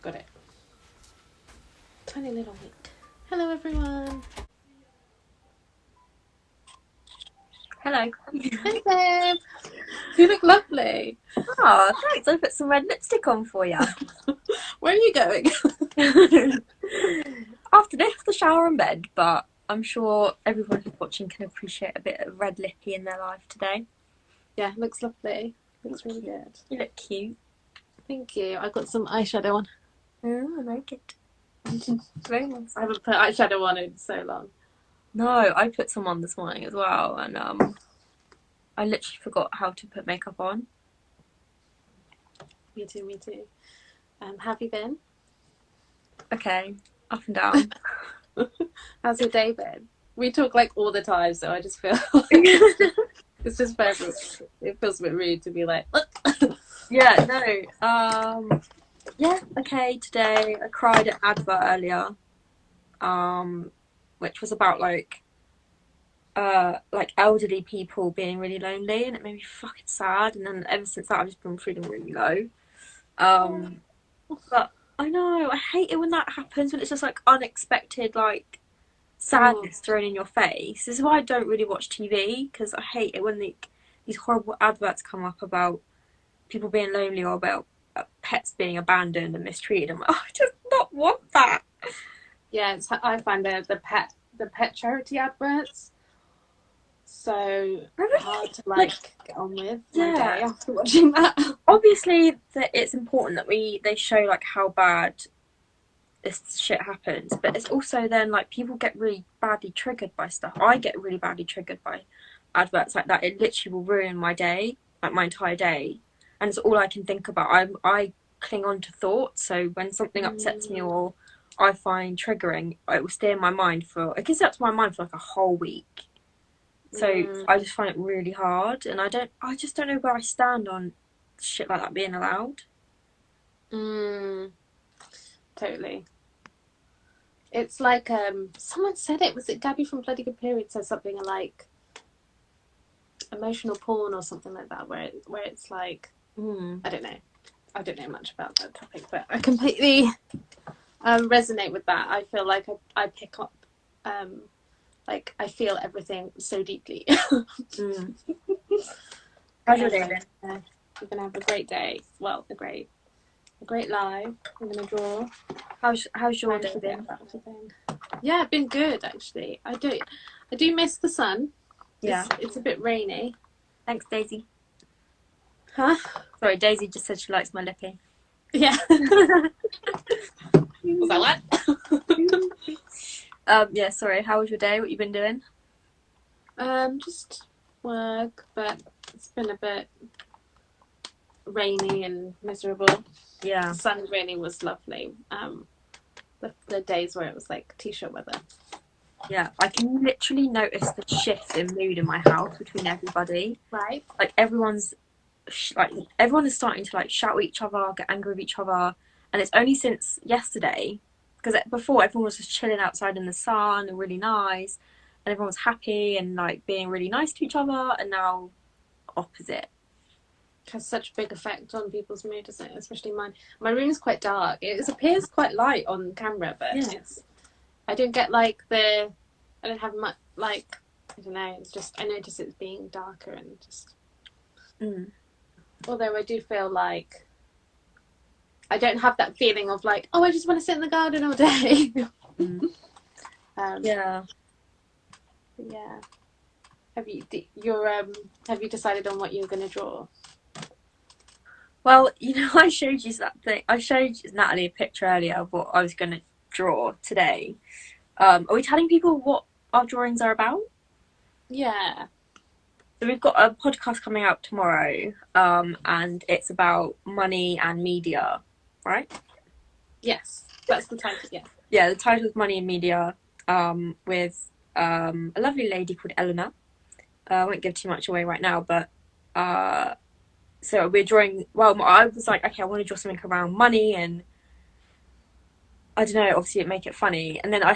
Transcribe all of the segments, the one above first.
Got it. Tiny little bit. Hello, everyone. Hello. Hello. You look lovely. Oh, thanks. I put some red lipstick on for you. Where are you going? After this, the shower and bed, but I'm sure everyone who's watching can appreciate a bit of red lippy in their life today. Yeah, looks lovely. Looks really good. You look cute. Thank you. I got some eyeshadow on. I like it. Very nice. I haven't put eyeshadow on in so long. No, I put some on this morning as well, and I literally forgot how to put makeup on. Me too. Have you been? Okay, up and down. How's your day been? We talk like all the time, so I just feel like it's just very. It feels a bit rude to be like. Yeah, no. Yeah, okay. Today I cried at advert earlier, which was about like elderly people being really lonely, and it made me fucking sad. And then ever since that, I've just been feeling really low. But I know I hate it when that happens, when it's just like unexpected, like sadness thrown in your face. This is why I don't really watch TV, because I hate it when these horrible adverts come up about people being lonely or about pets being abandoned and mistreated. I'm like, oh, I just not want that. Yeah, I find the pet charity adverts so hard to like get on with my day after watching that. Obviously, that it's important that they show like how bad this shit happens, but it's also then like people get really badly triggered by stuff. I get really badly triggered by adverts like that. It literally will ruin my day, like my entire day, and it's all I can think about. I cling on to thoughts, so when something upsets me or I find triggering, it will stay in my mind it can stay up to my mind for like a whole week. So I just find it really hard, and I just don't know where I stand on shit like that being allowed. Totally. It's like someone said it. Was it Gabby from Bloody Good Period said something like emotional porn or something like that, where it's like I don't know much about that topic, but I completely resonate with that. I feel like I pick up like I feel everything so deeply. How's your day been? We're gonna have a great day. Well, a great live. I'm gonna draw. How's your day been? Yeah, been good actually. I do miss the sun. Yeah, it's a bit rainy. Thanks, Daisy. Huh? Sorry, Daisy just said she likes my lippy. Yeah. Was that what? Yeah, sorry. How was your day? What you been doing? Just work, but it's been a bit rainy and miserable. Yeah. The sun really was lovely. The days where it was like t-shirt weather. Yeah, I can literally notice the shift in mood in my house between everybody. Right. Like everyone is starting to like shout at each other, get angry with each other, and it's only since yesterday, because before everyone was just chilling outside in the sun and really nice, and everyone was happy and like being really nice to each other, and now opposite. It has such a big effect on people's mood, doesn't it? Especially mine. My room is quite dark. It appears quite light on camera, but I don't get like I don't have much like, I don't know. It's just I notice it's being darker and just. Although I do feel like I don't have that feeling of like, oh, I just want to sit in the garden all day. Yeah. Have you decided on what you're going to draw? Well, I showed you that thing. I showed Natalie a picture earlier of what I was going to draw today. Are we telling people what our drawings are about? Yeah. So we've got a podcast coming out tomorrow, and it's about money and media, right? Yes, that's the title. Yeah. Yeah, the title is Money and Media, with a lovely lady called Eleanor. I won't give too much away right now, but so we're drawing. Well, I was like, okay, I want to draw something around money, and I don't know. Obviously, make it funny. And then I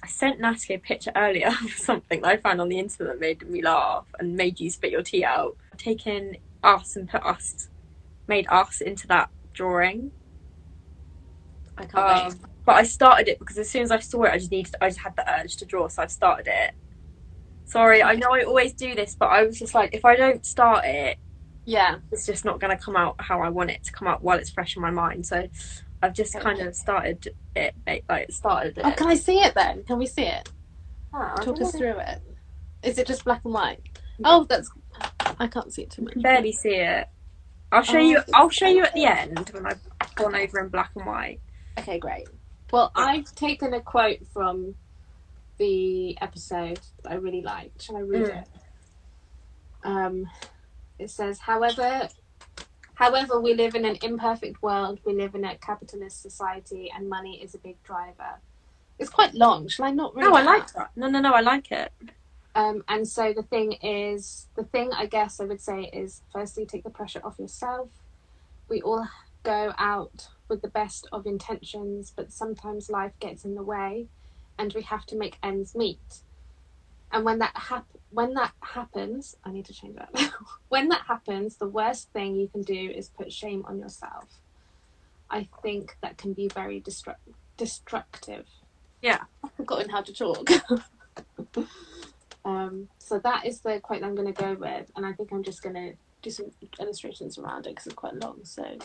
I sent Natalie a picture earlier of something that I found on the internet that made me laugh and made you spit your tea out. Taken us and made us into that drawing. I can't wait. But I started it because as soon as I saw it, I just had the urge to draw, so I started it. Sorry, I know I always do this, but I was just like, if I don't start it, yeah, it's just not going to come out how I want it to come out while it's fresh in my mind. So I've just kind of started it. Oh, can I see it then? Can we see it? Oh, Talk us through it. Is it just black and white? Oh, I can't see it too much. You can barely see it. I'll show you. I'll show you at the end when I've gone over in black and white. Okay, great. Well, I've taken a quote from the episode that I really liked. Shall I read it? It says, however, we live in an imperfect world. We live in a capitalist society, and money is a big driver. It's quite long. Shall I not read it? No, I like that. No, I like it. And so the thing I guess I would say is, firstly, take the pressure off yourself. We all go out with the best of intentions, but sometimes life gets in the way and we have to make ends meet. And when that happens, I need to change that. When that happens, the worst thing you can do is put shame on yourself. I think that can be very destructive. Yeah. I've forgotten how to talk. So that is the quote I'm going to go with, and I think I'm just going to do some illustrations around it because it's quite long. So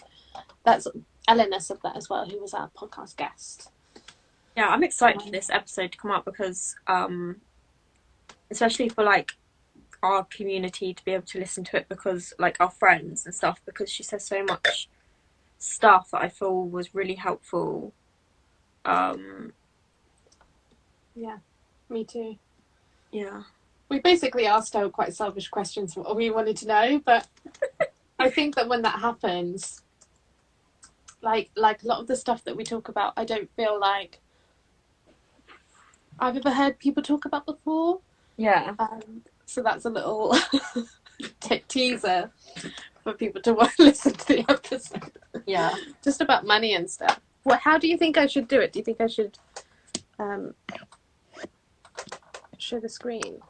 that's Eleanor said that as well, who was our podcast guest. Yeah, I'm excited for this episode to come out because, especially for like our community to be able to listen to it, because like our friends and stuff, because she says so much stuff that I feel was really helpful. Yeah, me too. Yeah. We basically asked her quite selfish questions what we wanted to know, but I think that when that happens, like a lot of the stuff that we talk about, I don't feel like I've ever heard people talk about before. Yeah. So that's a little teaser for people to want to listen to the episode. Yeah. Just about money and stuff. How do you think I should do it? Do you think I should show the screen?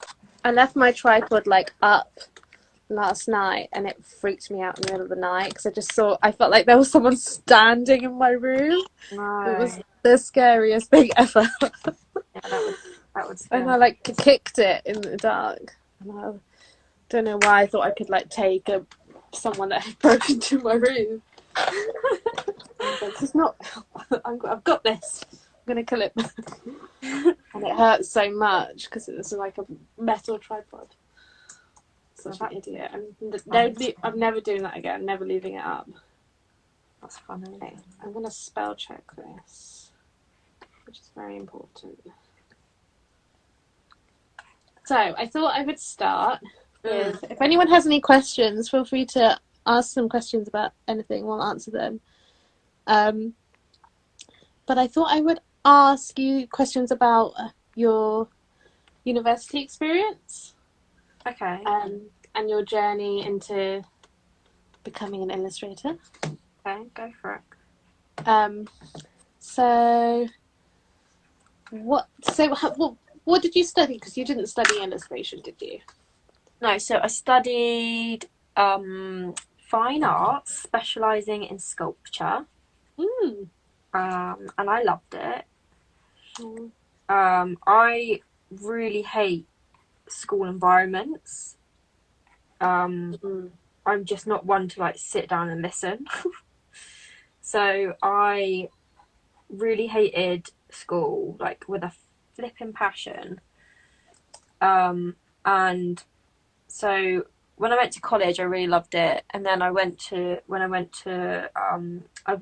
I left my tripod like up last night and it freaked me out in the middle of the night because I felt like there was someone standing in my room. No. It was the scariest thing ever. Yeah, that would scare and I like kicked it in the dark. And I don't know why I thought I could like take someone that had broken into my room. It's not. I've got this. I'm gonna kill it. And it hurt so much because it was like a metal tripod. Such an idiot. I'm never doing that again. Never leaving it up. That's funny. Okay, I'm gonna spell check this, which is very important. So I thought I would start with, if anyone has any questions, feel free to ask some questions about anything. We'll answer them. But I thought I would ask you questions about your university experience. Okay. And your journey into becoming an illustrator. Okay, go for it. So what did you study? Because you didn't study illustration, did you? No, so I studied fine arts, specialising in sculpture. And I loved it. I really hate school environments. I'm just not one to like sit down and listen. So I really hated school, like with a flipping passion. And so when I went to college, I really loved it. And then I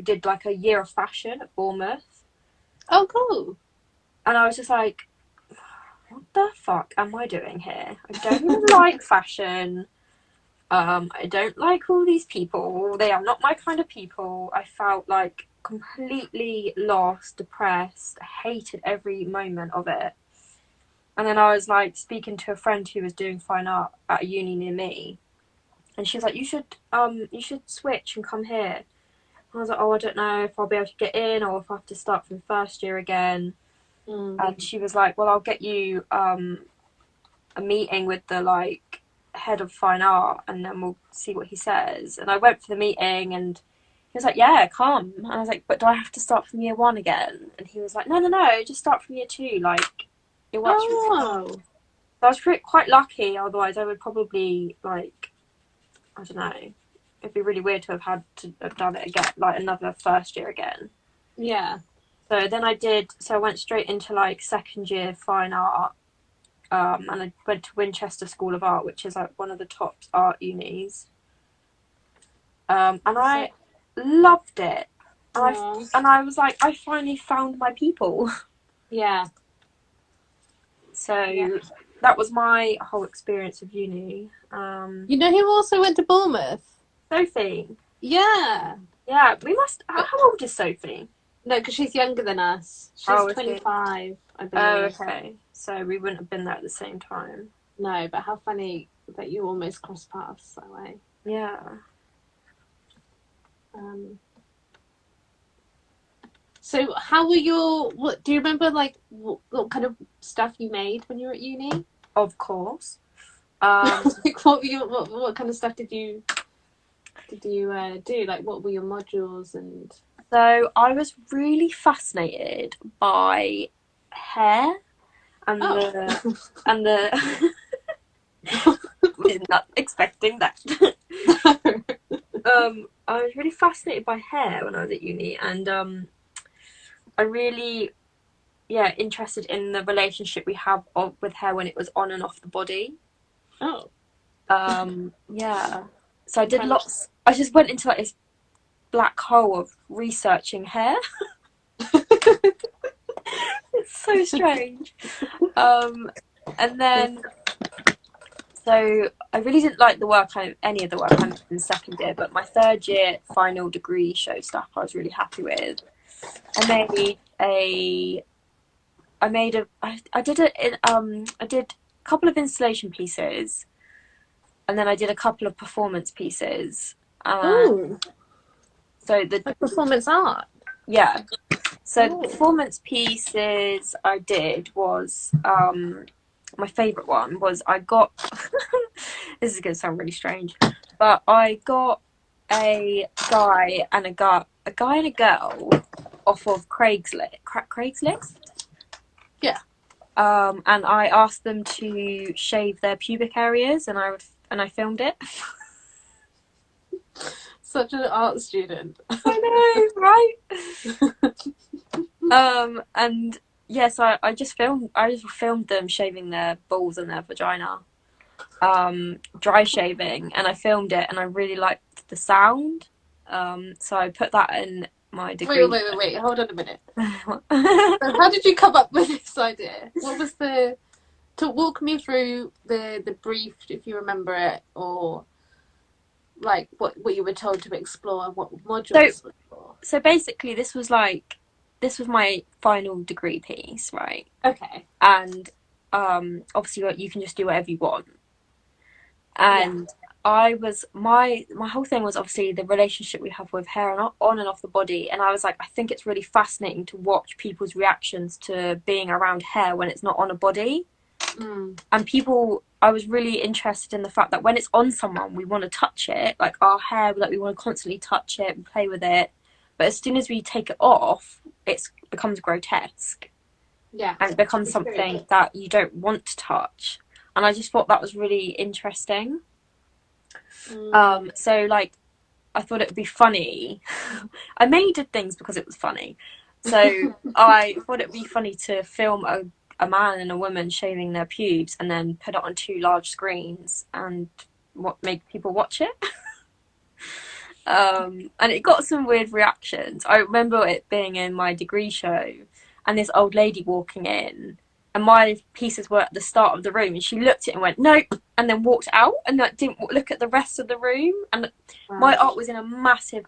did like a year of fashion at Bournemouth. Oh, cool. And I was just like, what the fuck am I doing here? I don't even like fashion. I don't like all these people. They are not my kind of people. I felt like completely lost, depressed, hated every moment of it. And then I was like speaking to a friend who was doing fine art at a uni near me, and she was like, you should switch and come here. And I was like, oh, I don't know if I'll be able to get in or if I have to start from first year again. and she was like, well, I'll get you a meeting with the like head of fine art, and then we'll see what he says. And I went for the meeting, and he was like, yeah, come. And I was like, but do I have to start from year 1 again? And he was like, no, just start from year 2, like it works really well. So I was quite lucky, otherwise I would probably, like, I don't know, it'd be really weird to have had to have done it again, like another first year again. Yeah. So then I went straight into like second year fine art, and I went to Winchester School of Art, which is like one of the top art unis. And I loved it. And I was like, I finally found my people. Yeah. So that was my whole experience of uni. You know who also went to Bournemouth? Sophie. Yeah. Yeah, we must. How old is Sophie? No, because she's younger than us. She's 25, I believe. Oh, okay. So we wouldn't have been there at the same time. No, but how funny that you almost crossed paths that way. Yeah. So how were what do you remember, like, what kind of stuff you made when you were at uni? Of course. Like, what kind of stuff did you do? Like, what were your modules? And so I was really fascinated by hair and the not expecting that. I was really fascinated by hair when I was at uni, and I really interested in the relationship we have with hair when it was on and off the body. Oh. Yeah. So I did lots. I just went into like this black hole of researching hair. It's so strange. And then, so I really didn't like any of the work I made in second year, but my third year final degree show stuff I was really happy with. I did a couple of installation pieces, and then I did a couple of performance pieces. Oh. So the performance art. Yeah. So the performance pieces I did was my favourite one was I got this is gonna sound really strange, but I got a guy and a girl off of Craigslist. Yeah. And I asked them to shave their pubic areas, and I filmed it. Such an art student. I know, right? And yes, I just filmed them shaving their balls and their vagina, dry shaving, and I filmed it, and I really liked the sound. So I put that in my degree. Wait, hold on a minute. So how did you come up with this idea? What was to walk me through the brief, if you remember it, or like what you were told to explore and what modules were for? So basically this was my final degree piece, right? Okay. And obviously you can just do whatever you want. And my whole thing was obviously the relationship we have with hair on and off the body, and I was like, I think it's really fascinating to watch people's reactions to being around hair when it's not on a body. And I was really interested in the fact that when it's on someone, we want to touch it, like our hair, like we want to constantly touch it and play with it, but as soon as we take it off, it becomes grotesque. Yeah. And it becomes something that you don't want to touch. And I just thought that was really interesting. So like I thought it would be funny. I mainly did things because it was funny. So I thought it would be funny to film a man and a woman shaving their pubes and then put it on 2 large screens and make people watch it. And it got some weird reactions. I remember it being in my degree show and this old lady walking in, and my pieces were at the start of the room, and she looked at it and went, nope, and then walked out and didn't look at the rest of the room. And my art was in a massive,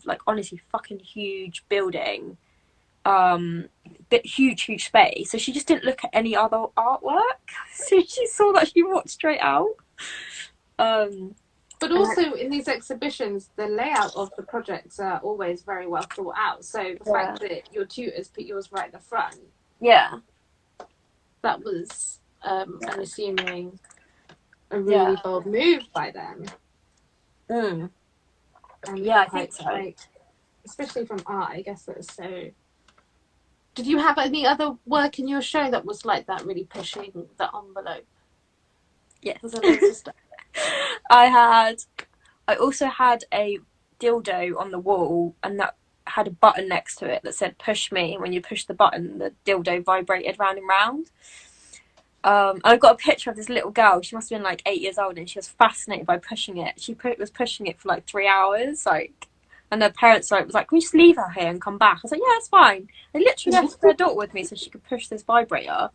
like honestly fucking huge building, huge space. So she just didn't look at any other artwork. So she saw that, she walked straight out. But also in these exhibitions, the layout of the projects are always very well thought out. So the fact that your tutors put yours right at the front Yeah. That was, I'm assuming, a Yeah. really bold move by them. Mm. And Yeah, I quite, think so. like, especially from art, I guess that's so. Did you have any other work in your show that was like that, really pushing the envelope? Yes. Was there loads of stuff? I also had a dildo on the wall, and that had a button next to it that said "push me." And when you push the button, the dildo vibrated round and round. I've got a picture of this little girl. She must have been like 8 years old, and she was fascinated by pushing it. She was pushing it for like 3 hours, like, and her parents was like, "Can we just leave her here and come back?" I was like, "Yeah, it's fine." They literally left their daughter with me so she could push this vibrator.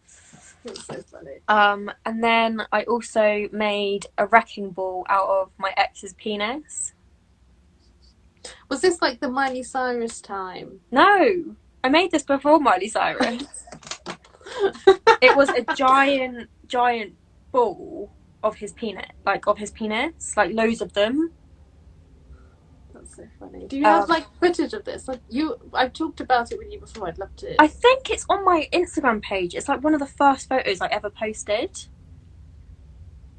That's so funny. And then I also made a wrecking ball out of my ex's penis. Was this like the Miley Cyrus time? No, I made this before Miley Cyrus. It was a giant ball of his penis, like loads of them. That's so funny. Do you have like footage of this? Like I've talked about it with you before. I'd love to. I think it's on my Instagram page. It's like one of the first photos I ever posted.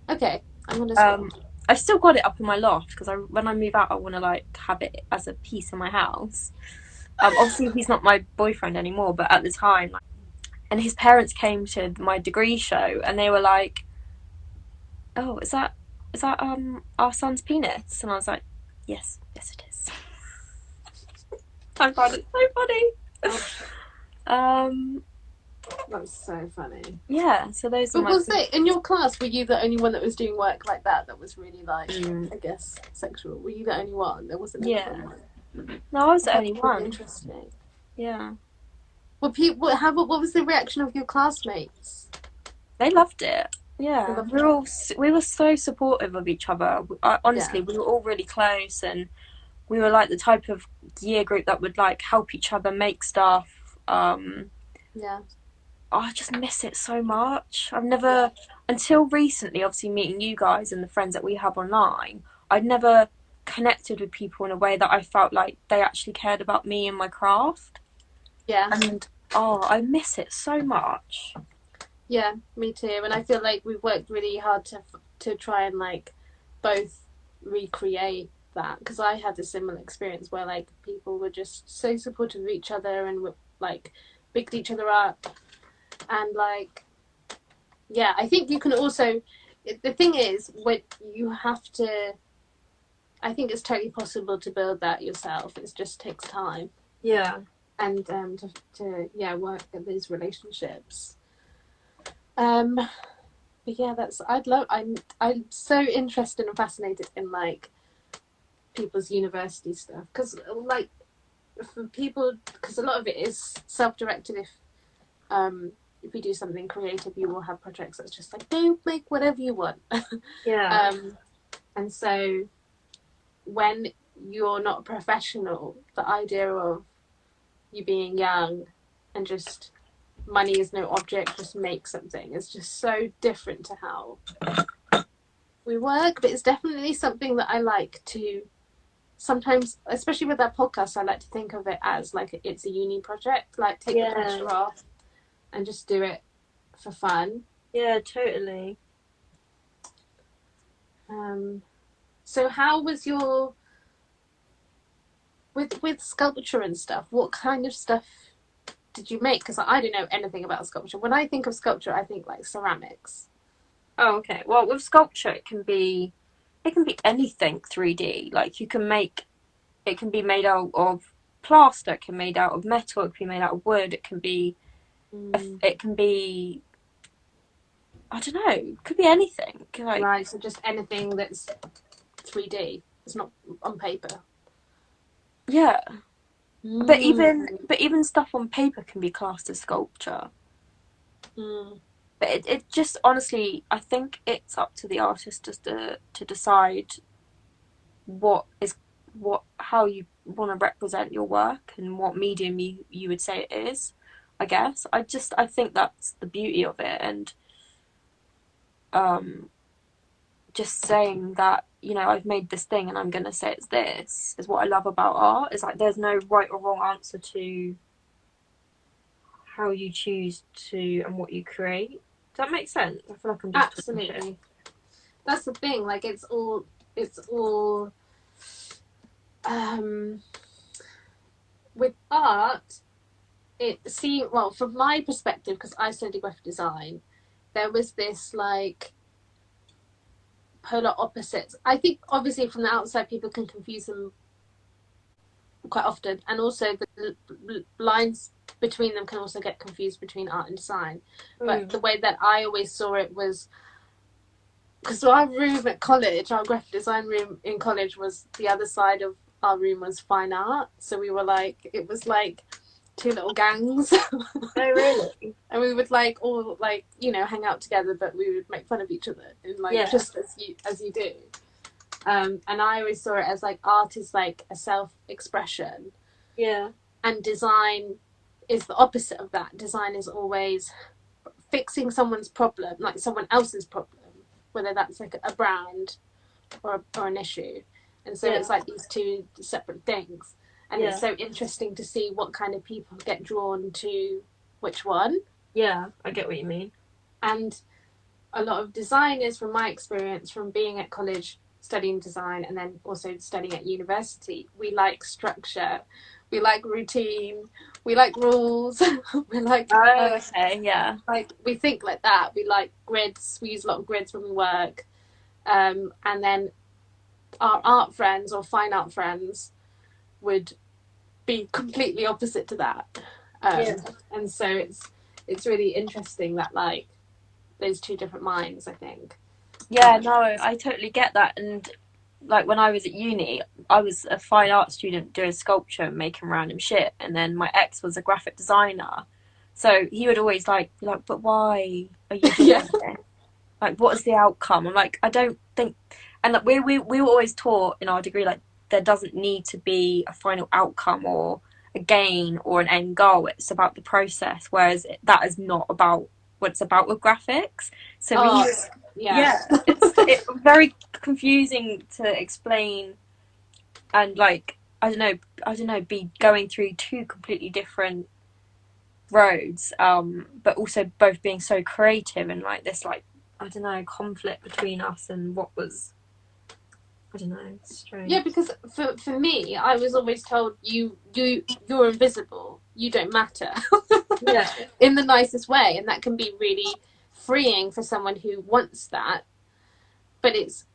Okay, I'm gonna. I've still got it up in my loft because when I move out, I want to like have it as a piece in my house. Obviously, he's not my boyfriend anymore, but at the time, and his parents came to my degree show, and they were like, "Oh, is that our son's penis?" And I was like, "Yes, it is." I found it so funny. That's so funny. Yeah, so those are But my. was it in your class? Were you the only one that was doing work like that? That was really like, I guess, sexual. Were you the only one? There wasn't. Yeah. No, I was the only one. Interesting. Yeah. Well, people, what was the reaction of your classmates? They loved it. Yeah, They loved we were so supportive of each other. Honestly, we were all really close, and we were like the type of year group that would like help each other make stuff. Yeah. I just miss it so much. I've never, until recently, obviously meeting you guys and the friends that we have online, I'd never connected with people in a way that I felt like they actually cared about me and my craft. Yeah. And I miss it so much. Yeah, me too. And I feel like we've worked really hard to try and like both recreate that, because I had a similar experience where like people were just so supportive of each other and like picked each other up, and like, yeah, I think you can also, the thing is, when you have to, I think it's totally possible to build that yourself. It just takes time. Yeah. And to work at these relationships. But yeah, I'm so interested and fascinated in like people's university stuff, because like for people, because a lot of it is self-directed. If you do something creative, you will have projects that's just like, do make whatever you want. Yeah. And so when you're not a professional, the idea of you being young and just money is no object, just make something, is just so different to how we work. But it's definitely something that I like to sometimes, especially with that podcast, I like to think of it as like it's a uni project, like take the pressure off and just do it for fun. Yeah, totally. So how was your with sculpture and stuff? What kind of stuff did you make? Because I don't know anything about sculpture. When I think of sculpture, I think like ceramics. Oh, okay. Well, with sculpture, it can be anything 3D. Like it can be made out of plaster, it can be made out of metal, it can be made out of wood, it can be, I don't know, it could be anything. Like, right, so just anything that's 3D. It's not on paper. yeah. But even stuff on paper can be classed as sculpture. But it just honestly, I think it's up to the artist just to decide how you want to represent your work and what medium you would say it is. I guess I think that's the beauty of it, and just saying that, I've made this thing and I'm gonna say it's this is what I love about art. Is like there's no right or wrong answer to how you choose to and what you create. Does that make sense? I feel like I'm just absolutely. That's the thing. Like it's all with art. Well, from my perspective, because I studied graphic design, there was this like polar opposites. I think obviously from the outside people can confuse them quite often, and also the lines between them can also get confused between art and design. But the way that I always saw it was because our room at college, our graphic design room in college, was the other side of our room was fine art. So we were like, it was like two little gangs. Oh, really? And we would like all like, you know, hang out together, but we would make fun of each other in like just as you do. And I always saw it as like art is like a self-expression. Yeah. And design is the opposite of that. Design is always fixing someone's problem, like someone else's problem, whether that's like a brand or an issue. And so it's like these two separate things. And it's so interesting to see what kind of people get drawn to which one. Yeah, I get what you mean. And a lot of designers, from my experience, from being at college studying design and then also studying at university, we like structure, we like routine, we like rules, we like like we think like that. We like grids. We use a lot of grids when we work, and then our art friends or fine art friends would be completely opposite to that. And so it's really interesting that like those two different minds, I think. No, I totally get that. And like when I was at uni, I was a fine art student doing sculpture and making random shit, and then my ex was a graphic designer, so he would always like be like, but why are you doing this? Like, what is the outcome? I'm like, I don't think. And like we were always taught in our degree like there doesn't need to be a final outcome or a gain or an end goal. It's about the process, whereas that is not about what it's about with graphics. So it's very confusing to explain, and like I don't know, be going through two completely different roads, but also both being so creative and like this like I don't know conflict between us and what was I don't know, strange. Yeah, because for me, I was always told you're invisible, you don't matter. In the nicest way, and that can be really freeing for someone who wants that. But it's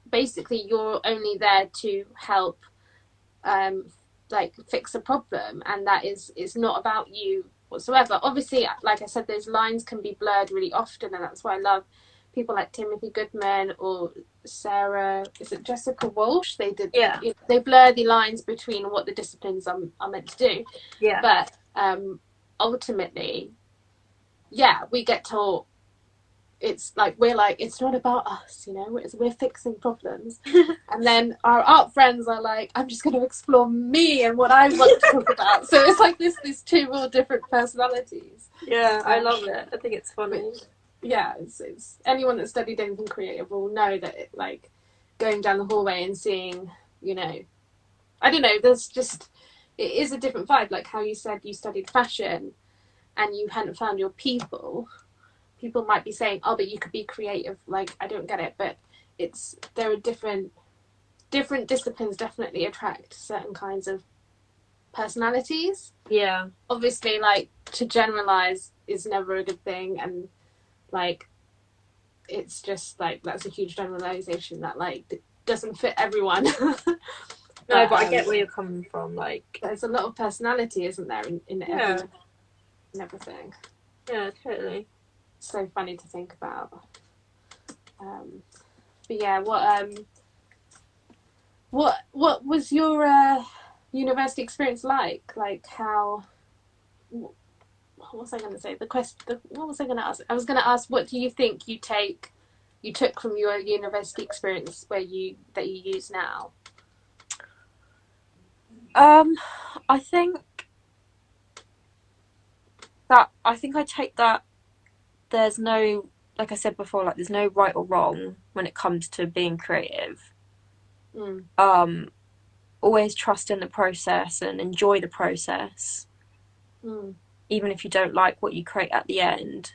basically you're only there to help, like fix a problem, and that is it's not about you whatsoever. Obviously, like I said, those lines can be blurred really often, and that's why I love people like Timothy Goodman or Sarah, is it Jessica Walsh? They blur the lines between what the disciplines are meant to do. But ultimately, we get taught it's like we're like it's not about us, you know, we're fixing problems. And then our art friends are like, I'm just going to explore me and what I want to talk about. So it's like these two real different personalities. I love it. I think it's funny. It's anyone that studied anything creative will know that it, like going down the hallway and seeing, you know, I don't know, there's just it is a different vibe. Like how you said you studied fashion and you hadn't found your people might be saying, oh, but you could be creative. Like I don't get it, but there are different disciplines definitely attract certain kinds of personalities. Obviously, like to generalize is never a good thing, and like it's just like that's a huge generalization that like doesn't fit everyone. But I get where you're coming from. Like there's a lot of personality, isn't there, in everything. Totally. So funny to think about. But what was your university experience like? Like how? What was I going to say? What was I going to ask? I was going to ask, what do you think you took from your university experience that you use now? I think I take that there's no, like I said before, like there's no right or wrong when it comes to being creative. Always trust in the process and enjoy the process. even if you don't like what you create at the end,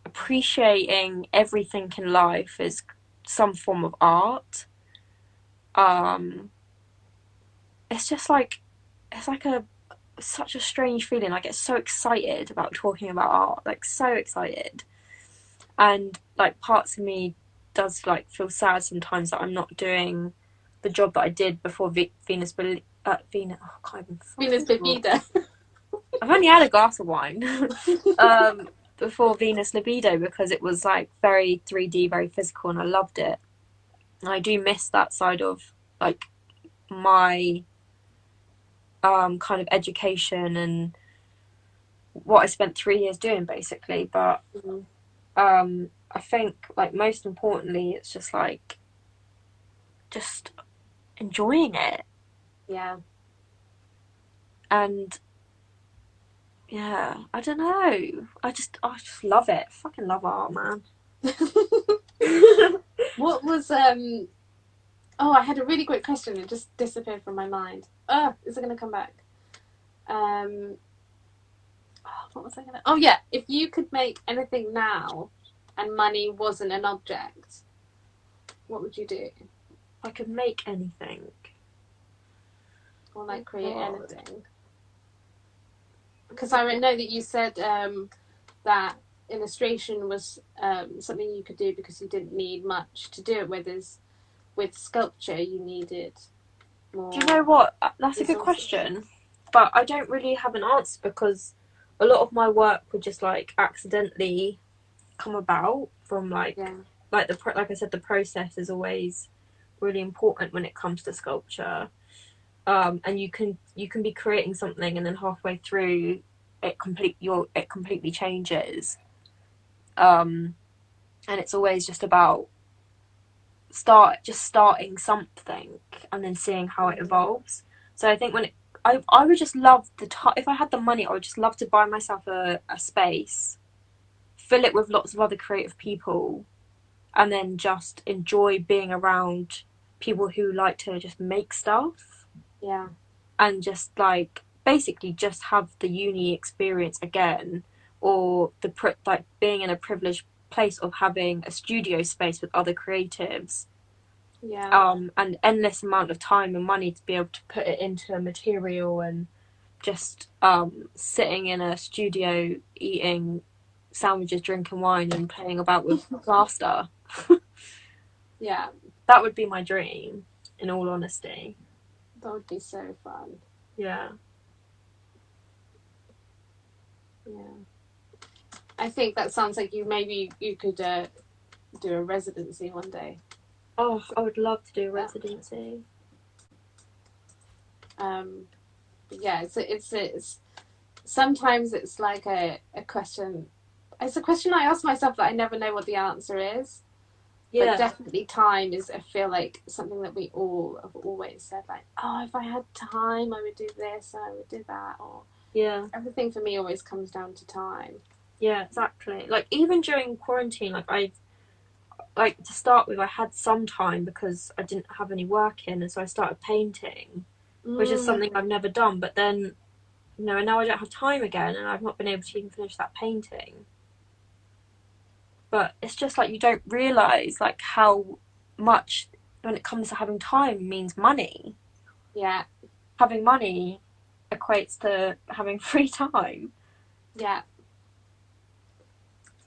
appreciating everything in life is some form of art. It's just like, it's like such a strange feeling. I get so excited about talking about art, like so excited, and like parts of me does like feel sad sometimes that I'm not doing the job that I did before Venus. Oh, I can't even Venus Libido. I've only had a glass of wine before Venus Libido, because it was like very 3D, very physical, and I loved it. And I do miss that side of like my kind of education and what I spent 3 years doing, basically. But I think like most importantly, it's just like just enjoying it. Yeah. And yeah, I don't know. I just love it. I fucking love art, man. What was oh, I had a really great question. It just disappeared from my mind. Is it gonna come back? What was I gonna? Oh yeah, if you could make anything now, and money wasn't an object, what would you do? I could make anything. Or like create anything? Because I know that you said that illustration was something you could do because you didn't need much to do it with. With sculpture, you needed more. Do you know what? That's a good question, but I don't really have an answer, because a lot of my work would just like accidentally come about from like like I said, the process is always really important when it comes to sculpture. And you can be creating something, and then halfway through it completely changes. And it's always just about starting something and then seeing how it evolves. So I think I would just love if I had the money, I would just love to buy myself a space, fill it with lots of other creative people, and then just enjoy being around people who like to just make stuff. Yeah. And just like basically just have the uni experience again, or like being in a privileged place of having a studio space with other creatives. Yeah. And endless amount of time and money to be able to put it into a material, and just sitting in a studio eating sandwiches, drinking wine, and playing about with plaster. Yeah. That would be my dream, in all honesty. That would be so fun. Yeah. Yeah. I think that sounds like maybe you could do a residency one day. Oh, I would love to do a residency. Yeah, it's sometimes it's like a question. It's a question I ask myself that I never know what the answer is. Yeah. But definitely time is, I feel like, something that we all have always said, like, oh, if I had time, I would do this and I would do that. Or everything for me always comes down to time. Yeah, exactly. Like even during quarantine, like to start with, I had some time because I didn't have any work in, and so I started painting, which is something I've never done. But then, now I don't have time again, and I've not been able to even finish that painting. But it's just like you don't realise like how much, when it comes to having time, means money. Yeah. Having money equates to having free time. Yeah.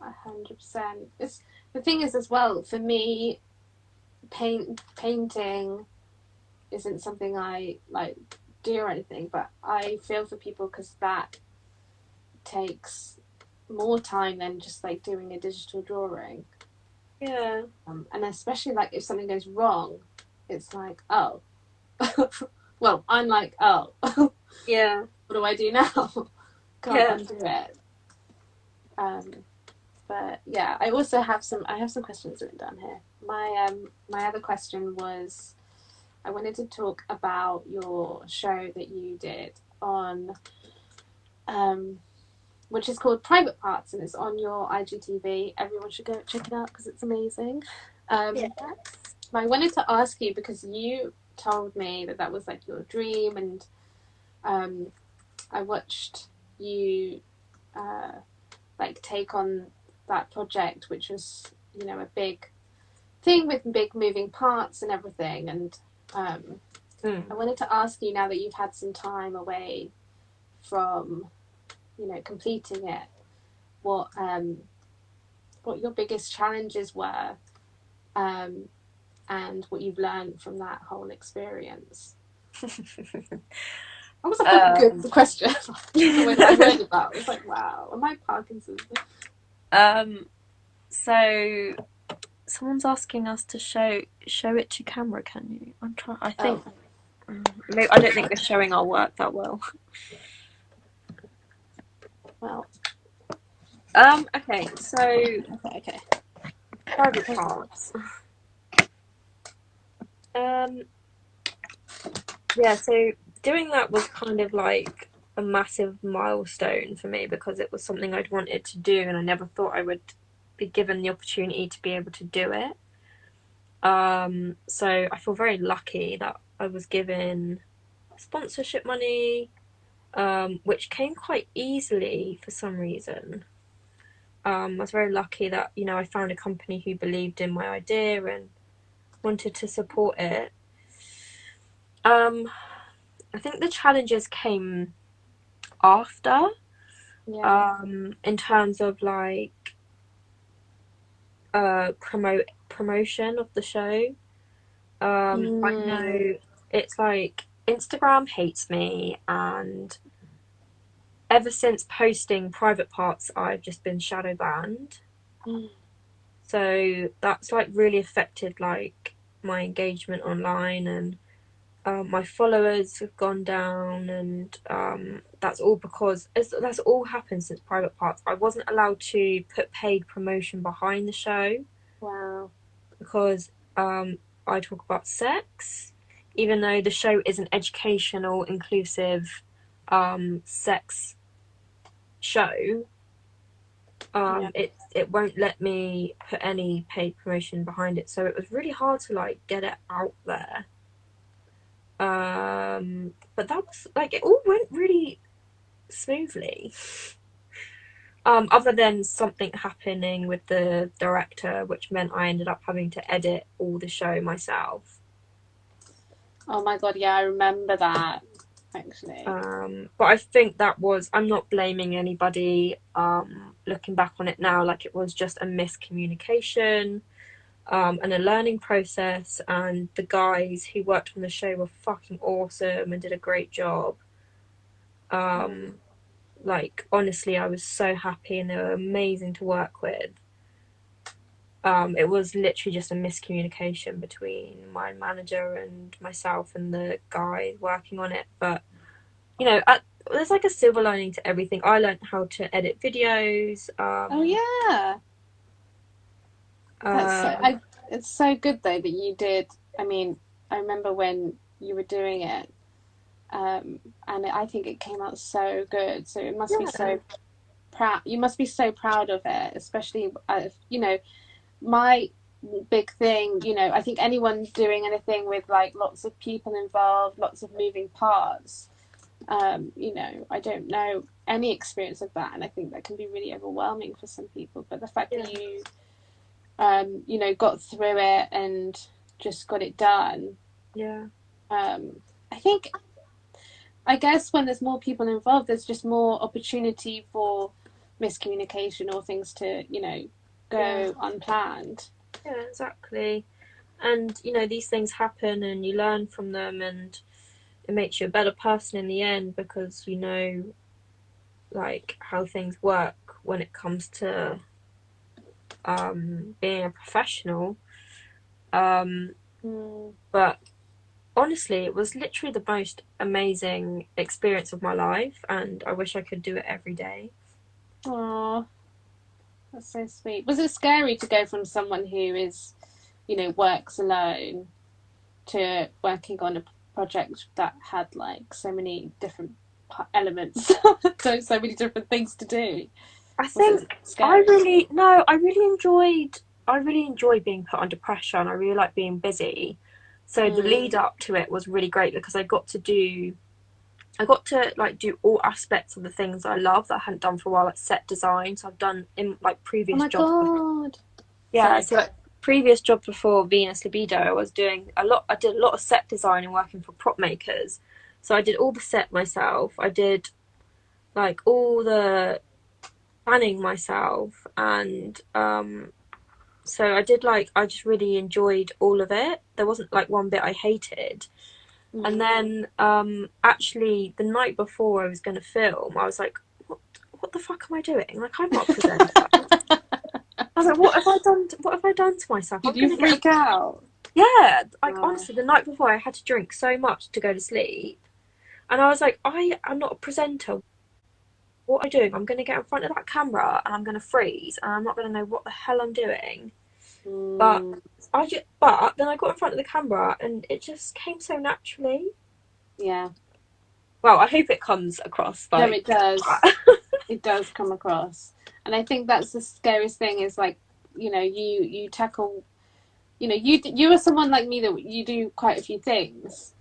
100%. It's the thing is as well, for me, painting isn't something I like do or anything, but I feel for people because that takes more time than just like doing a digital drawing. Yeah. And especially like if something goes wrong, it's like, oh, well, I'm like, oh, yeah, what do I do now? Can't undo it. But yeah, I also have some questions written down here. My other question was, I wanted to talk about your show that you did on which is called Private Parts, and it's on your IGTV. Everyone should go check it out because it's amazing. I wanted to ask you, because you told me that was like your dream, and I watched you like take on that project, which was, you know, a big thing with big moving parts and everything. And I wanted to ask you, now that you've had some time away from, you know, completing it, what your biggest challenges were, and what you've learned from that whole experience. That was a good question. The way that I worded that, I was like, wow, am I Parkinson's? So someone's asking us to show it to camera. Can you? I'm trying. I think. Maybe, I don't think we're showing our work that well. Well. Okay. So. Okay. Private parts. Yeah. So doing that was kind of like a massive milestone for me, because it was something I'd wanted to do, and I never thought I would be given the opportunity to be able to do it. So I feel very lucky that I was given sponsorship money, which came quite easily for some reason. I was very lucky that, you know, I found a company who believed in my idea and wanted to support it. I think the challenges came after, in terms of like promotion of the show. I know it's like Instagram hates me, and ever since posting private parts, I've just been shadow banned. So that's like really affected like my engagement online, and my followers have gone down, and that's all because that's all happened since private parts. I wasn't allowed to put paid promotion behind the show. Wow. Because I talk about sex, even though the show is an educational, inclusive sex show. It won't let me put any paid promotion behind it, so it was really hard to like get it out there. But that was like, it all went really smoothly. Other than something happening with the director, which meant I ended up having to edit all the show myself. Oh my god, yeah, I remember that, actually. But I think that was, I'm not blaming anybody, looking back on it now, like it was just a miscommunication, and a learning process, and the guys who worked on the show were fucking awesome and did a great job. Like, honestly, I was so happy, and they were amazing to work with. It was literally just a miscommunication between my manager and myself and the guys working on it. But, you know, there's like a silver lining to everything. I learned how to edit videos. Oh yeah. It's so good though that you did. I mean, I remember when you were doing it, and I think it came out so good. So it must be so proud. You must be so proud of it, especially, you know, my big thing. You know, I think anyone doing anything with like lots of people involved, lots of moving parts. You know, I don't know any experience of that, and I think that can be really overwhelming for some people. But the fact that you you know, got through it and just got it done. I guess when there's more people involved, there's just more opportunity for miscommunication or things to, you know, go unplanned. Yeah, exactly. And, you know, these things happen and you learn from them, and it makes you a better person in the end, because you know, like, how things work when it comes to being a professional. But honestly, it was literally the most amazing experience of my life, and I wish I could do it every day. Aww, that's so sweet. Was it scary to go from someone who is, you know, works alone to working on a project that had like so many different elements, so many different things to do? I think I really enjoyed being put under pressure, and I really like being busy. So the lead up to it was really great, because I got to do I got to like do all aspects of the things I love that I hadn't done for a while, like set design. So I've done in like Oh previous my jobs. god. Yeah, Sorry. so like previous job before Venus Libido, I was doing a lot. I did a lot of set design and working for prop makers. So I did all the set myself. I did like all the planning myself, and so I did like I just really enjoyed all of it. There wasn't like one bit I hated. And then actually the night before I was going to film, I was like, what the fuck am I doing? Like, I'm not a presenter. I was like, what have I done? What have I done to myself? Did you freak out? Yeah, like honestly, the night before I had to drink so much to go to sleep, and I was like, I am not a presenter. What am I doing? I'm going to get in front of that camera and I'm going to freeze, and I'm not going to know what the hell I'm doing. But but then I got in front of the camera and it just came so naturally. Yeah. Well, I hope it comes across. Like, no, it does. It does come across, and I think that's the scariest thing. Is like, you tackle, you are someone like me that you do quite a few things,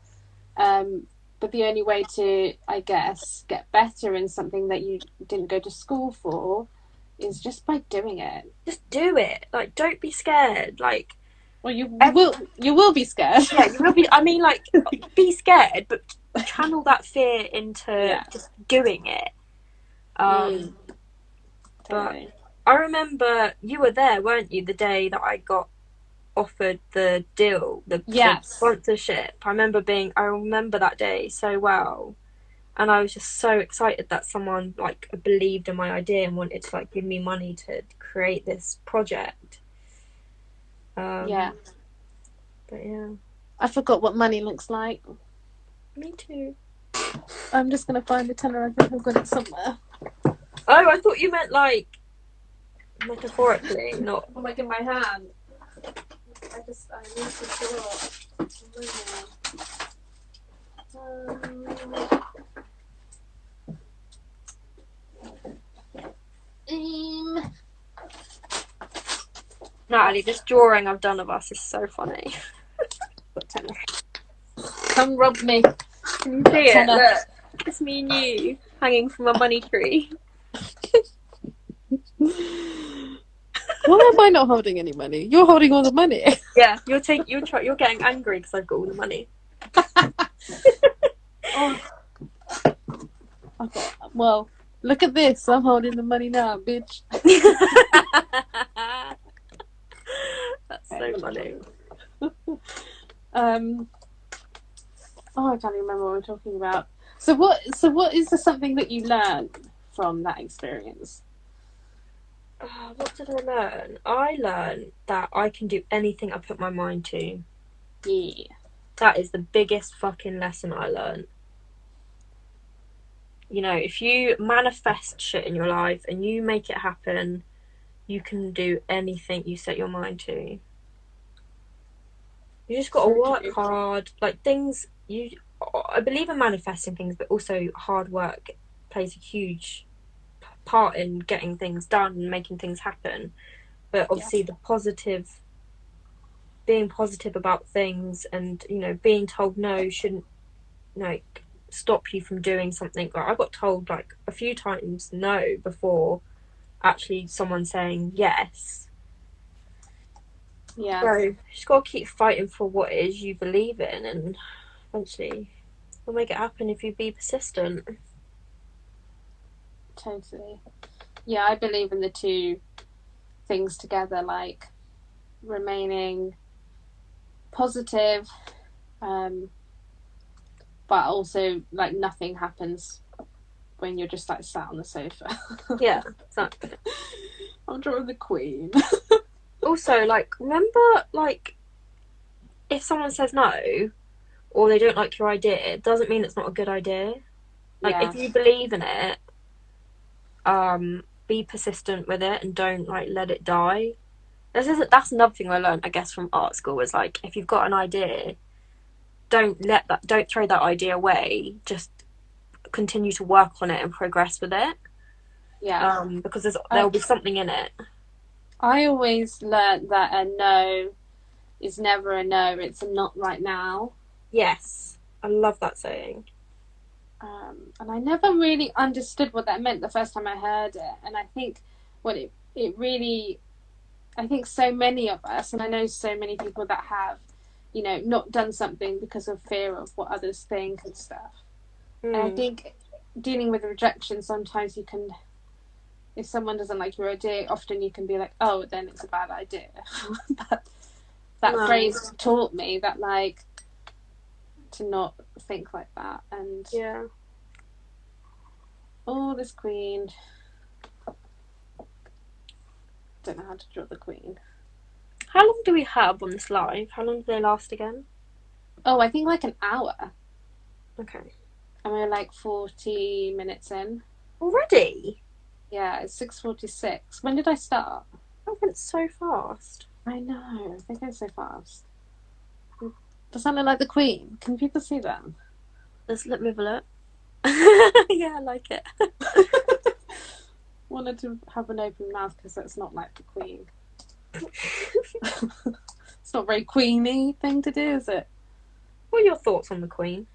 but the only way to, I guess, get better in something that you didn't go to school for is just by doing it. Just do it. Like, don't be scared. Like, well, you will be scared. Yeah, you will be. I mean, like, be scared, but channel that fear into just doing it. Totally. But I remember you were there, weren't you, the day that I got offered the deal, the sponsorship. I remember that day so well, and I was just so excited that someone like believed in my idea and wanted to like give me money to create this project. But yeah, I forgot what money looks like. Me too. I'm just gonna find the tenner. I think I've got it somewhere. Oh, I thought you meant like metaphorically, not like in my hand. I need to draw. Natalie, this drawing I've done of us is so funny. Come rub me. Can you see it? Look, it's me and you hanging from a money tree. Why am I not holding any money? You're holding all the money. Yeah, you're getting angry because I've got all the money. Well, look at this. I'm holding the money now, bitch. That's so funny. I can't even remember what we're talking about. So what is something that you learned from that experience? What did I learn? I learned that I can do anything I put my mind to. Yeah. That is the biggest fucking lesson I learned. You know, if you manifest shit in your life and you make it happen, you can do anything you set your mind to. You just gotta work hard. Like I believe in manifesting things, but also hard work plays a huge part in getting things done and making things happen. But obviously being positive about things, and being told no shouldn't like stop you from doing something. Like, I got told like a few times no before actually someone saying yes. Yeah. So you just gotta keep fighting for what it is you believe in, and eventually you'll make it happen if you be persistent. Totally. Yeah, I believe in the two things together, like remaining positive, but also like nothing happens when you're just like sat on the sofa. Yeah, exactly. I'm drawing the Queen. Also, like, remember, like, if someone says no or they don't like your idea, it doesn't mean it's not a good idea. Like, if you believe in it, be persistent with it and don't like let it die. That's another thing I learned, I guess, from art school, was like, if you've got an idea, don't throw that idea away. Just continue to work on it and progress with it. Yeah. Because there'll be something in it. I always learned that a no is never a no, it's a not right now. Yes, I love that saying. And I never really understood what that meant the first time I heard it. And I think what it really, I think so many of us, and I know so many people that have, you know, not done something because of fear of what others think and stuff. And I think dealing with rejection, sometimes you can, if someone doesn't like your idea, often you can be like, oh, then it's a bad idea. But that phrase taught me that, like, to not think like that. And oh, this queen. Don't know how to draw the queen. How long do we have on this live? How long do they last again? Oh, I think like an hour. Okay. And we're like 40 minutes in. Already? Yeah, it's 6:46. When did I start? That went so fast. I know. They go so fast. Does that look like the queen? Can people see that? Let me have a look. Yeah, I like it. Wanted to have an open mouth because that's not like the queen. It's not a very queeny thing to do, is it? What are your thoughts on the queen?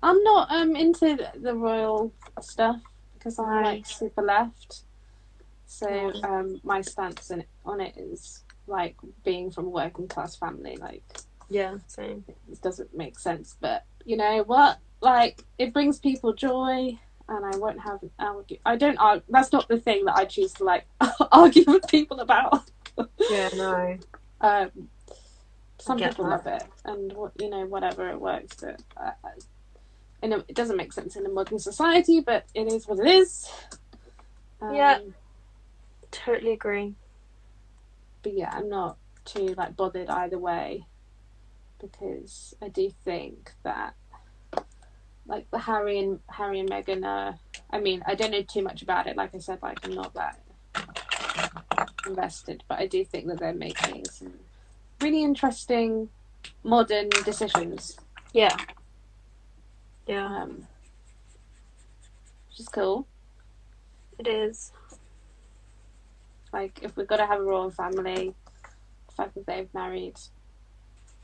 I'm not into the royal stuff because I'm like super left. So my stance on it is like being from a working class family. Like, yeah, same. It doesn't make sense, but you know what? Like, it brings people joy, and I won't have argue. I don't argue. That's not the thing that I choose to like argue with people about. Yeah, no. Some people love it, and you know, whatever, it works. But and it doesn't make sense in a modern society, but it is what it is. Yeah, totally agree. But yeah, I'm not too like bothered either way, because I do think that like the Harry and Meghan are. I mean, I don't know too much about it. Like I said, like I'm not that invested, but I do think that they're making some really interesting modern decisions. Yeah. Which is cool. It is. Like, if we've got to have a royal family, the fact that they've married,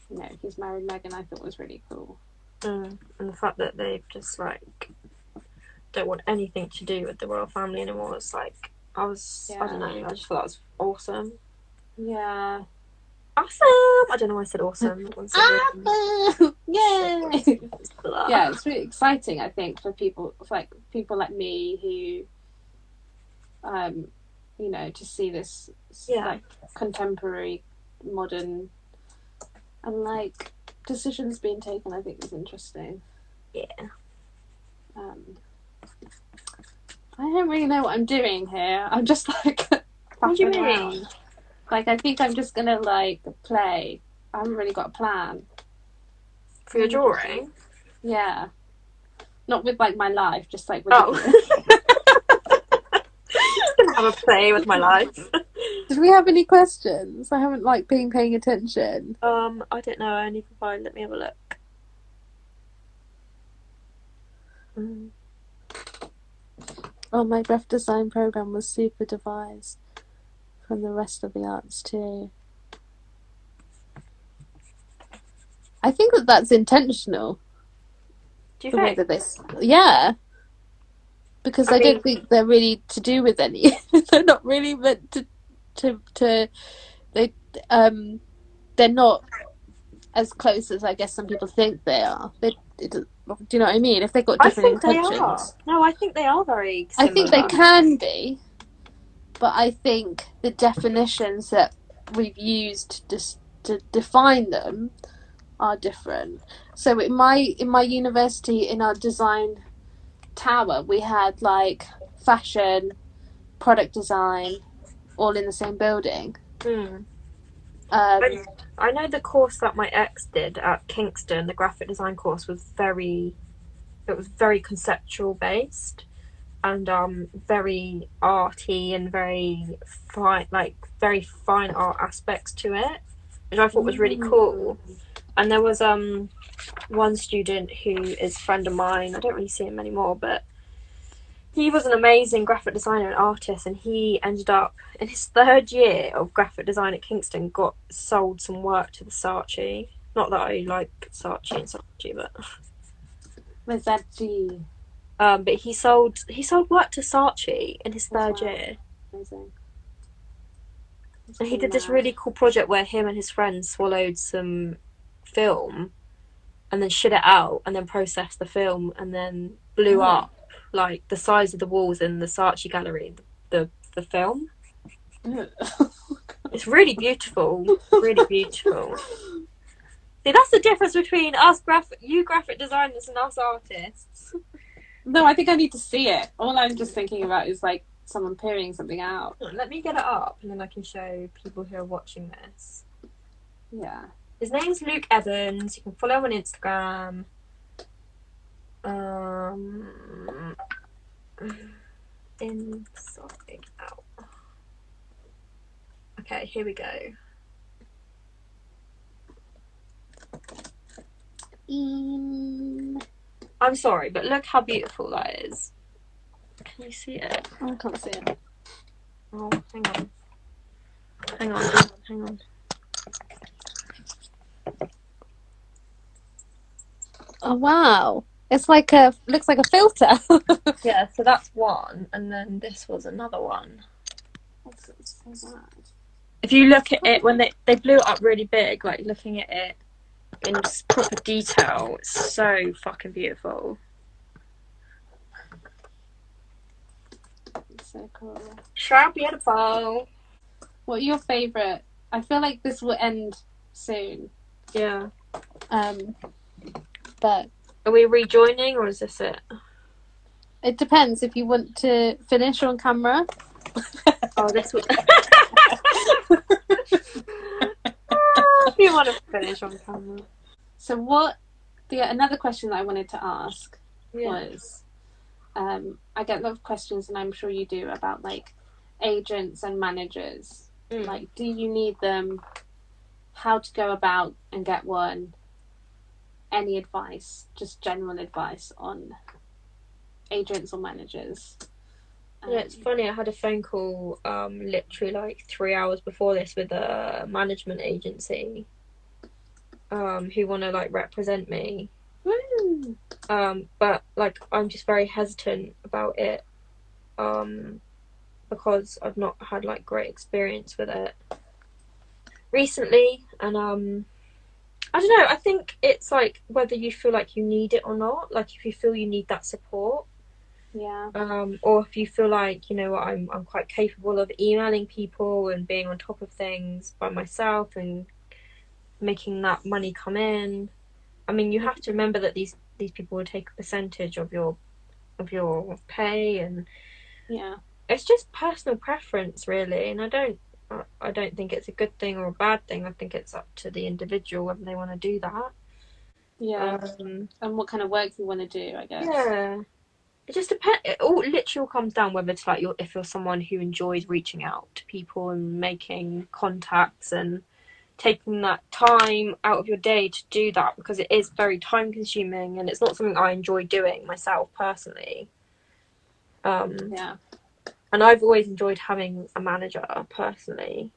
you know, he's married Meghan, I thought was really cool. And the fact that they've just like don't want anything to do with the royal family anymore. It's like I don't know. I just thought that was awesome. Yeah. Awesome! I don't know why I said awesome. Awesome! Yay! Yeah, it's really exciting, I think, for people like me who, you know, to see this like contemporary, modern, and like decisions being taken. I think is interesting. Yeah. I don't really know what I'm doing here. I'm just like. What do you mean? Like, I think I'm just gonna like play. I haven't really got a plan. For your drawing? Yeah. Not with like my life, just like with have a play with my life. Did we have any questions? I haven't like been paying attention. I don't know. I need to find. Let me have a look. Oh, my graphic design program was super devised from the rest of the arts too. I think that that's intentional. Do you think? Yeah. Because I don't think they're really to do with any. They're not really meant to they're not as close as I guess some people think they are. Do you know what I mean? If they've got different intentions. No, I think they are very similar. I think they can be, but I think the definitions that we've used to define them are different. So in my university, in our design tower, we had like fashion, product design, all in the same building. I know the course that my ex did at Kingston, the graphic design course, was very conceptual based and very arty and very fine art aspects to it, which I thought was really cool. And there was one student who is a friend of mine. I don't really see him anymore, but he was an amazing graphic designer and artist, and he ended up in his third year of graphic design at Kingston got sold some work to the Saatchi. Not that I like Saatchi and Saatchi, but Versace. But he sold work to Saatchi in his third Wow. year. Amazing. And he did this really cool project where him and his friends swallowed some film and then shit it out and then processed the film and then blew up like the size of the walls in the Saatchi gallery, the film. It's really beautiful. Really beautiful. See, that's the difference between you graphic designers and us artists. No, I think I need to see it. All I'm just thinking about is like someone peering something out. Let me get it up and then I can show people who are watching this. Yeah. His name's Luke Evans. You can follow him on Instagram. Inside out. Okay, here we go. I'm sorry, but look how beautiful that is. Can you see it? I can't see it. Oh, hang on. Hang on. Oh wow! It's like looks like a filter. Yeah, so that's one, and then this was another one. That's so bad. If you look at it when they blew it up really big, like looking at it in proper detail, it's so fucking beautiful. It's so cool. So beautiful. What are your favourite? I feel like this will end soon. Yeah. But are we rejoining or is this it? It depends if you want to finish on camera. Oh, this was. If you want to finish on camera. So another question that I wanted to ask was, I get a lot of questions, and I'm sure you do, about like agents and managers. Like, do you need them? How to go about and get one? Any advice, just general advice on agents or managers? Yeah, it's funny. I had a phone call literally like 3 hours before this with a management agency who want to like represent me. Woo! But like I'm just very hesitant about it because I've not had like great experience with it recently, and I don't know. I think it's like whether you feel like you need it or not. Like if you feel you need that support. Yeah. Or if you feel like, you know what, I'm quite capable of emailing people and being on top of things by myself and making that money come in. I mean, you have to remember that these people will take a percentage of your pay, and it's just personal preference really. And I don't think it's a good thing or a bad thing. I think it's up to the individual whether they want to do that. Yeah. And what kind of work you want to do, I guess. Yeah. It just depends. It all literally comes down whether it's like if you're someone who enjoys reaching out to people and making contacts and taking that time out of your day to do that, because it is very time consuming and it's not something I enjoy doing myself personally. Yeah. And I've always enjoyed having a manager personally.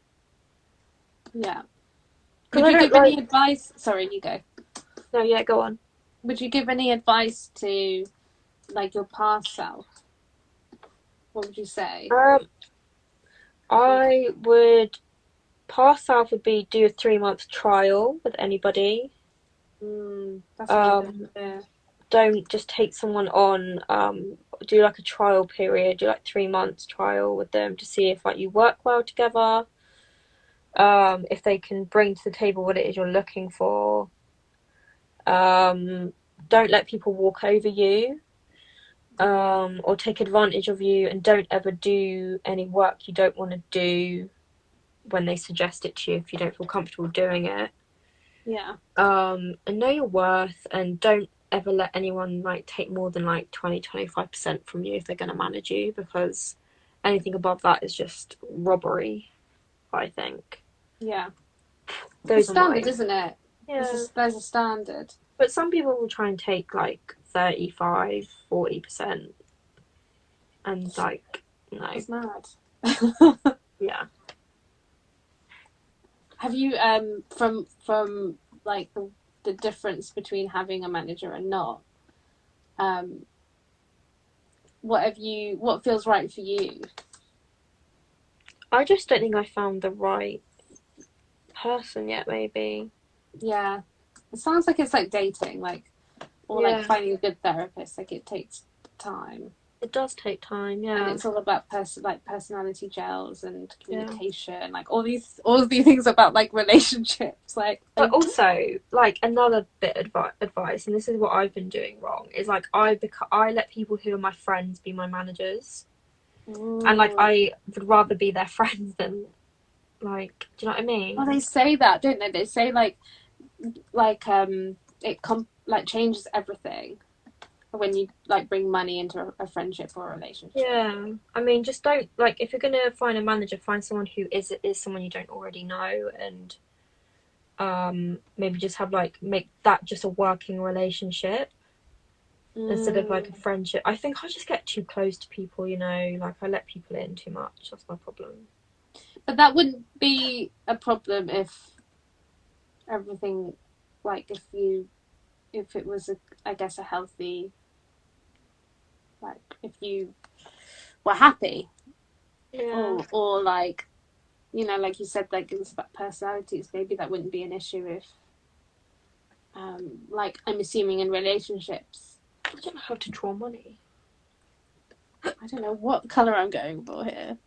Yeah. Would you give any advice? Sorry, you go. No, yeah, go on. Would you give any advice to like your past self? What would you say? I would past self would be do a 3-month trial with anybody. That's really good. Yeah. Don't just take someone on. Do like a trial period. Do like 3 months trial with them to see if like you work well together. If they can bring to the table what it is you're looking for. Don't let people walk over you. Or take advantage of you, and don't ever do any work you don't want to do when they suggest it to you if you don't feel comfortable doing it. Yeah. And know your worth, and don't ever let anyone like take more than like 20-25% from you if they're going to manage you, because anything above that is just robbery, I think. Yeah. Those it's standard, isn't it? Yeah. There's a standard. But some people will try and take like 35-40%, and like no. It's mad. Yeah. Have you from like the difference between having a manager and not, what feels right for you? I just don't think I found the right person yet, maybe. Yeah. It sounds like it's like dating, like, or like finding a good therapist. Like, it takes time. It does take time, yeah. And it's all about personality gels and communication, like all these things about like relationships, like. But also, like, another bit of advice, and this is what I've been doing wrong, is like I let people who are my friends be my managers. And like I would rather be their friends than, like, do you know what I mean? Well, they say that, don't they? They say like it changes everything when you like bring money into a friendship or a relationship. Yeah, I mean, just don't, like, if you're gonna find a manager, find someone who is someone you don't already know, and maybe just have like make that just a working relationship instead of like a friendship. I think I just get too close to people, you know, like I let people in too much. That's my problem. But that wouldn't be a problem if everything, like, if it was I guess a healthy, like, if you were happy. Yeah. Or like, you know, like you said, like it was about personalities. Maybe that wouldn't be an issue if, like, I'm assuming in relationships. I don't know how to draw money. I don't know what colour I'm going for here.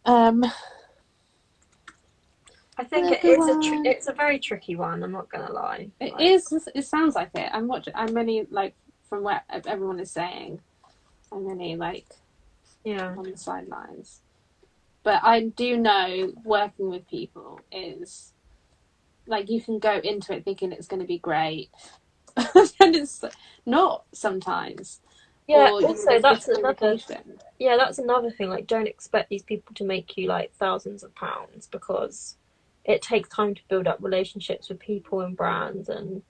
I think it's a very tricky one. I'm not gonna lie. It is. It sounds like it. I'm only like from what everyone is saying. I'm only like on the sidelines. But I do know working with people is like you can go into it thinking it's going to be great, and it's not sometimes. Yeah. Or Also, that's another. communication. Yeah, that's another thing. Like, don't expect these people to make you like thousands of pounds, because it takes time to build up relationships with people and brands, and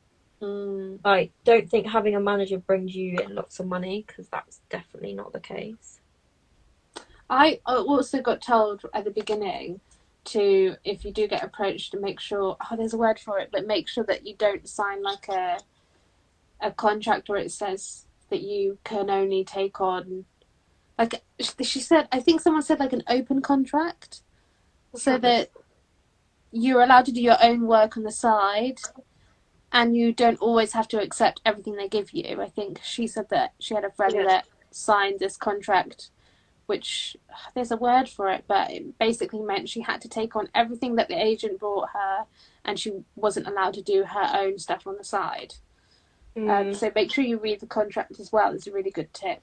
like, don't think having a manager brings you in lots of money, because that's definitely not the case. I also got told at the beginning to, if you do get approached, to make sure, there's a word for it, but make sure that you don't sign like a contract where it says that you can only take on, like, she said, I think someone said like an open contract, so that you're allowed to do your own work on the side and you don't always have to accept everything they give you. I think she said that she had a friend that signed this contract, which, there's a word for it, but it basically meant she had to take on everything that the agent brought her, and she wasn't allowed to do her own stuff on the side. So make sure you read the contract as well. It's a really good tip.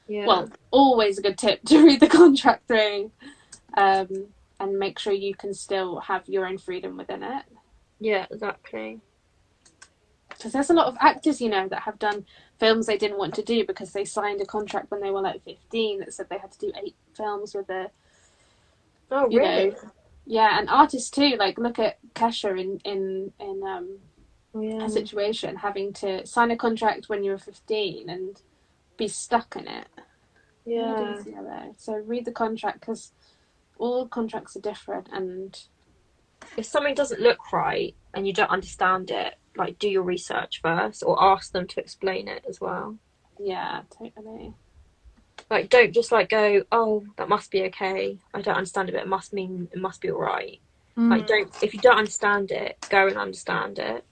Yeah. Well, always a good tip to read the contract through, and make sure you can still have your own freedom within it. Yeah, exactly. Because there's a lot of actors, you know, that have done films they didn't want to do because they signed a contract when they were like 15 that said they had to do 8 films with a. Oh, you really? know, yeah, and artists too. Like, look at Kesha in her situation, having to sign a contract when you were 15 and be stuck in it. Yeah. So read the contract, because all contracts are different, and If something doesn't look right and you don't understand it, like, do your research first, or ask them to explain it as well. yeah, totally. Like, don't just like go, oh, that must be okay. I don't understand it, but it must mean it must be all right. Like, if you don't understand it, go and understand it.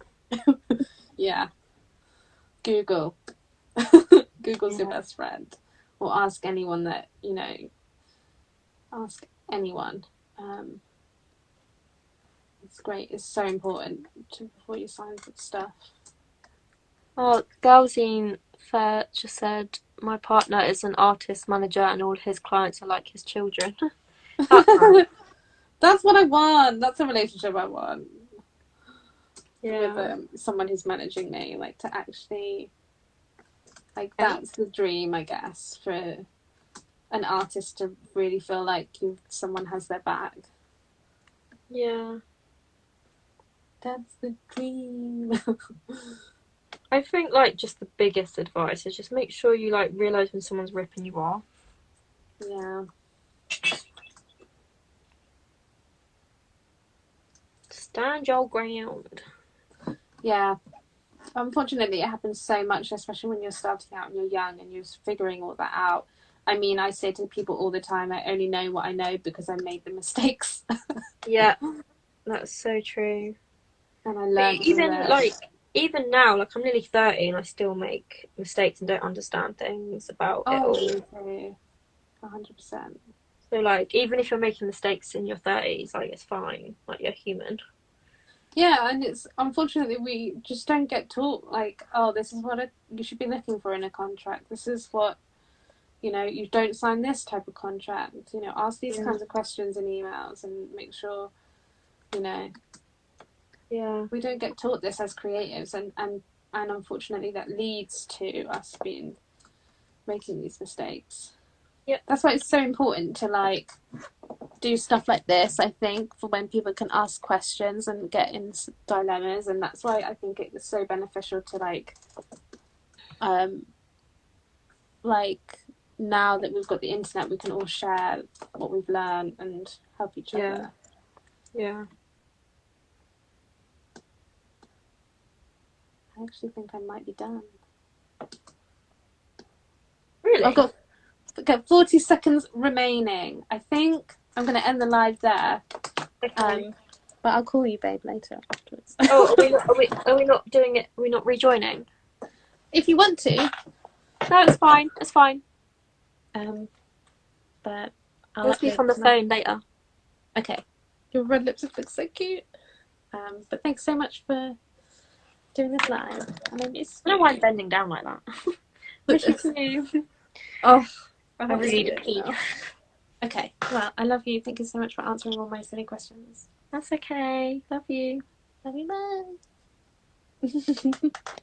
Yeah. Google. Google's your best friend. Or ask anyone that, you know, ask anyone. It's great. It's so important before you sign stuff. Oh, Galzine Fair just said, my partner is an artist manager and all his clients are like his children. That's what I want. That's a relationship I want. Yeah. With someone who's managing me, like, to actually, like, that's the dream, I guess, for an artist to really feel like someone has their back. Yeah. That's the dream. I think, like, just the biggest advice is just make sure you, like, realise when someone's ripping you off. Yeah. Stand your ground. Yeah. unfortunately, it happens so much, especially when you're starting out and you're young and you're figuring all that out. I mean, I say to people all the time, I only know what I know because I made the mistakes. Yeah, that's so true. And I learned from Even them. even now, like I'm nearly 30 and I still make mistakes and don't understand things about it Oh, all. me too. 100%. So like even if you're making mistakes in your 30s, like it's fine. Like you're human. Yeah, and it's unfortunately we just don't get taught like, oh, this is what you should be looking for in a contract. This is what, you know, you don't sign this type of contract. You know, ask these kinds of questions in emails and make sure, you know, Yeah. we don't get taught this as creatives, and unfortunately that leads to us making these mistakes. Yep. That's why it's so important to like do stuff like this, I think, for when people can ask questions and get in dilemmas, and that's why I think it's so beneficial to like now that we've got the internet, we can all share what we've learned and help each other. Yeah. I actually think I might be done. Really? I've got 40 seconds remaining. I think I'm going to end the live there. Okay. But I'll call you, babe, later afterwards. Oh, are we not doing it? Are we not rejoining? If you want to. No, it's fine. It's fine. But I'll speak on the phone later. Okay. Your red lipstick looks so cute. But thanks so much for doing this live. And I miss you. I don't mind bending down like that. Miss you too. Oh, I really need to pee. Okay. Well, I love you. Thank you so much for answering all my silly questions. That's okay. Love you. Love you, bye.